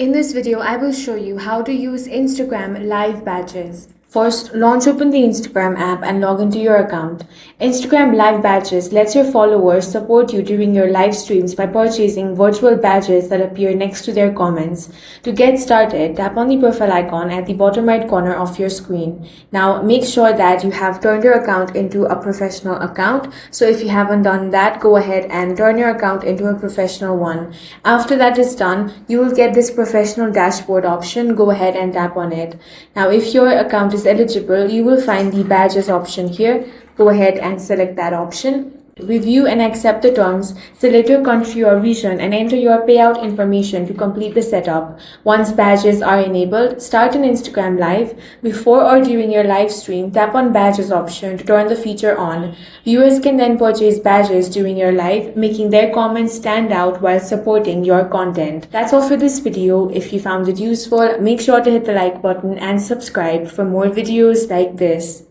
In this video, I will show you how to use Instagram live badges. First, launch open the Instagram app and log into your account. Instagram live badges lets your followers support you during your live streams by purchasing virtual badges that appear next to their comments. To get started, tap on the profile icon at the bottom right corner of your screen. Now, make sure that you have turned your account into a professional account. So if you haven't done that, go ahead and turn your account into a professional one. After that is done, you will get this professional dashboard option. Go ahead and tap on it. Now, if your account is eligible, you will find the badges option here. Go ahead and select that option. Review and accept the terms, select your country or region and enter your payout information to complete the setup. Once badges are enabled, start an Instagram live. Before or during your live stream, tap on badges option to turn the feature on. Viewers can then purchase badges during your live, making their comments stand out while supporting your content. That's all for this video. If you found it useful, make sure to hit the like button and subscribe for more videos like this.